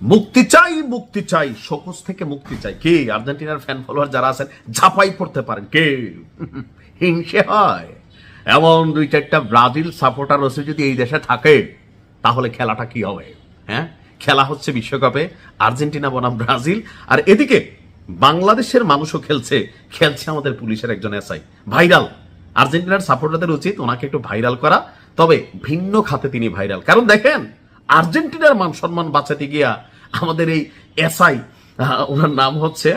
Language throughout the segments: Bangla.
মুক্তি চাই, মুক্তি চাই, শোকজ থেকে মুক্তি চাই। কে আর্জেন্টিনার ফ্যান ফলোয়ার যারা আছেন ঝাঁপাই পড়তে পারেন। কে হিংসে হয়? এমন 2-4টা ব্রাজিল সাপোর্টার রয়েছে যদি এই দেশে থাকে, তাহলে খেলাটা কি হবে? হ্যাঁ, খেলা হচ্ছে বিশ্বকাপে আর্জেন্টিনা বনাম ব্রাজিল, আর এদিকে বাংলাদেশের মানুষও খেলছে আমাদের পুলিশের একজন এসআই। ভাইরাল। আর্জেন্টিনার সাপোর্টারদের উচিত ওনাকে একটু ভাইরাল করা, তবে ভিন্ন খাতে তিনি ভাইরাল। কারণ দেখেন, আর্জেন্টিনার মান সম্মান বাঁচাতে গিয়া আমাদের এই এসআই, ওনার নাম হচ্ছে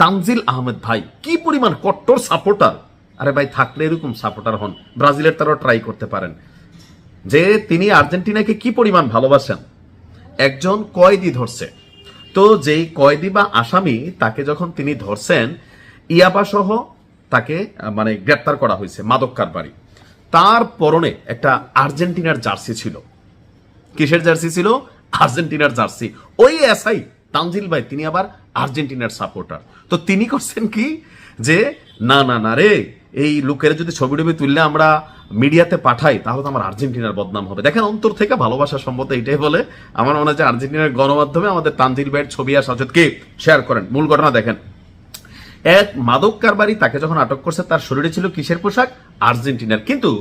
তানজিল আহমেদ ভাই, কি পরিমাণ কট্টর সাপোর্টার। আরে ভাই, থাকলে এরকম সাপোর্টার হন, ব্রাজিলের তারাও ট্রাই করতে পারেন। যে তিনি আর্জেন্টিনাকে কি পরিমাণ ভালোবাসেন। একজন কয়েদি ধরছে, তো যেই কয়েদি বা আসামি তাকে যখন তিনি ধরছেন, ইয়াবা সহ তাকে মানে গ্রেপ্তার করা হয়েছে, মাদক কারবারি। তার পরনে একটা আর্জেন্টিনার জার্সি ছিল। কিসের জার্সি ছিল? আর্জেন্টিনার জার্সি। ওই এসআই তানজিল ভাই তিনি আবার আর্জেন্টিনার সাপোর্টার। তো তিনি করছেন কি, যে না না না রে, এই লোকের যদি ছবি টবি তুললে আমরা মিডিয়াতে পাঠাই, তাহলে তো আমার আর্জেন্টিনার বদনাম হবে। দেখেন, অন্তর থেকে ভালোবাসা সম্ভবত এইটাই বলে। আমার মনে হয় আর্জেন্টিনার গণমাধ্যমে আমাদের তানজিল ভাইয়ের ছবি আর সচেতকে শেয়ার করেন। মূল ঘটনা দেখেন, এক মাদক কারবারি তাকে যখন আটক করছে, তার শরীরে ছিল কিসের পোশাক? আর্জেন্টিনার। কিন্তু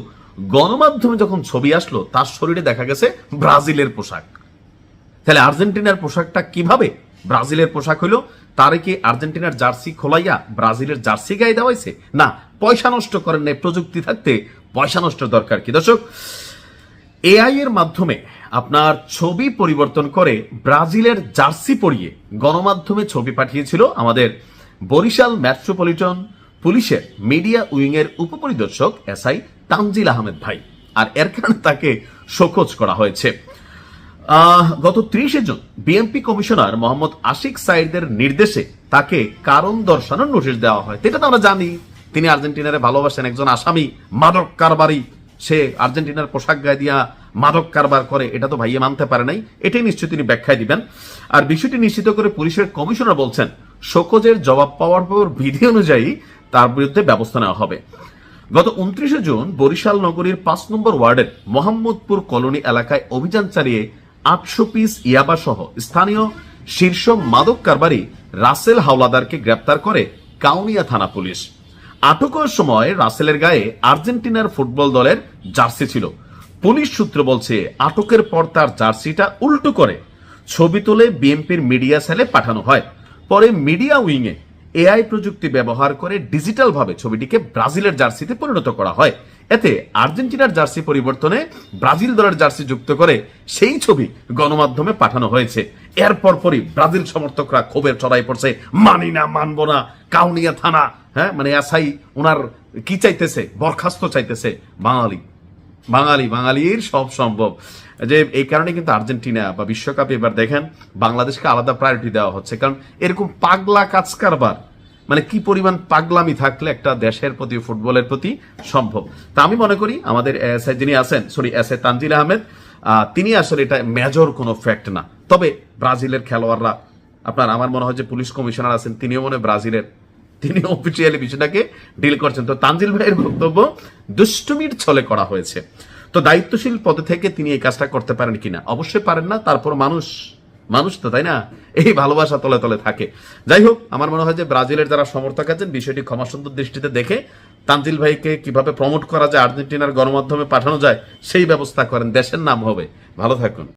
গণমাধ্যমে যখন ছবি আসলো, তার শরীরে দেখা গেছে ব্রাজিলের পোশাক। তাহলে আর্জেন্টিনার পোশাকটা কিভাবে ব্রাজিলের পোশাক হলো? তারে কি আর্জেন্টিনার জার্সি খোলাইয়া ব্রাজিলের জার্সি গায়ে দেওয়াইছে? না, পয়সা নষ্ট করেন নাই। প্রযুক্তি থাকতে পয়সা নষ্টের দরকার কি? দর্শক, এআই এর মাধ্যমে আপনার ছবি পরিবর্তন করে ব্রাজিলের জার্সি পরিয়ে গণমাধ্যমে ছবি পাঠিয়েছিল আমাদের বরিশাল মেট্রোপলিটন পুলিশের মিডিয়া উইং এর উপপরিদর্শক এসআই তানজিল আহমেদ ভাই। আর এর কারণে তাকে শোকজ করা হয়েছে। গত 30 June BMP commissioner Mohammad Ashiq সাইদের নির্দেশে তাকে কারণ দর্শানোর নোটিশ দেওয়া হয়। এটা তো আমরা জানি, তিনি আর্জেন্টিনারে ভালোবাসেন, একজন আসামি, মাদক কারবারি। সে আর্জেন্টিনার পোশাক গায়ে দিয়া মাদক কারবার করে, এটা তো ভাইয়ে মানতে পারে নাই। এটাই নিশ্চয়ই তিনি ব্যাখ্যায় দিবেন। আর বিষয়টি নিশ্চিত করে পুলিশের কমিশনার বলছেন, শোকজের জবাব পাওয়ার পর বিধি অনুযায়ী তার বিরুদ্ধে ব্যবস্থা নেওয়া হবে। গত 29 জুন বরিশাল নগরীর 5 নম্বর ওয়ার্ডের মোহাম্মদপুর কলোনি এলাকায় অভিযান চালিয়ে 800 পিস ইয়াবা সহ স্থানীয় শীর্ষ মাদক কারবারি রাসেল হাওলাদারকে গ্রেপ্তার করে কাউনিয়া থানা পুলিশ। আটকের সময় রাসেলের গায়ে আর্জেন্টিনার ফুটবল দলের জার্সি ছিল। পুলিশ সূত্র বলছে, আটকের পর তার জার্সিটা উল্টো করে ছবি তুলে বিএনপির মিডিয়া সেলে পাঠানো হয়। পরে মিডিয়া উইংয়ে এআই প্রযুক্তি ব্যবহার করে ডিজিটাল ভাবে ছবিটিকে ব্রাজিলের জার্সিতে পরিণত করা হয়। এতে আর্জেন্টিনার জার্সি পরিবর্তনে ব্রাজিল দলের জার্সি যুক্ত করে সেই ছবি গণমাধ্যমে পাঠানো হয়েছে। এর পরপরই ব্রাজিল সমর্থকরা ক্ষোভের চড়াই পড়ছে, মানি না, মানবো না। কাউনিয়া থানা, হ্যাঁ, মানে এসআই ওনার কি চাইতেছে? বরখাস্ত চাইতেছে। বাঙালির সব সম্ভব। যে এই কারণে কিন্তু আর্জেন্টিনা বা বিশ্বকাপে এবার দেখেন বাংলাদেশকে আলাদা প্রায়োরিটি দেওয়া হচ্ছে। কারণ এরকম পাগলা কাজ কারবার, মানে কি পরিমাণ পাগলামি থাকলে একটা দেশের প্রতি, ফুটবলের প্রতি সম্ভব। তা আমি মনে করি আমাদের এসআই যিনি আছেন, এসআই তানজিল আহমেদ, তিনি আসলে এটা মেজর কোনো ফ্যাক্ট না। তবে ব্রাজিলের খেলোয়াড়রা, আমার মনে হয় যে পুলিশ কমিশনার আছেন, তিনিও মনে ব্রাজিলের, তিনি অফিসিয়ালি বিষয়টাকে ডিল করছেন। তো তানজিল ভাইয়ের বক্তব্য দুষ্টুমির ছলে করা হয়েছে। তো দায়িত্বশীল পদে থেকে তিনি এই কাজটা করতে পারেন কিনা? অবশ্যই পারেন না। তারপর মানুষ তো, তাই না? এই ভালোবাসা তলে তলে থাকে। যাই হোক, আমার মনে হয় যে ব্রাজিলের যারা সমর্থক আছেন বিষয়টি ক্ষমাসুন্দর দৃষ্টিতে দেখে তানজিল ভাইকে কিভাবে প্রমোট করা যায়, আর্জেন্টিনার গণমাধ্যমে পাঠানো যায়, সেই ব্যবস্থা করেন। দেশের নাম হবে। ভালো থাকুন।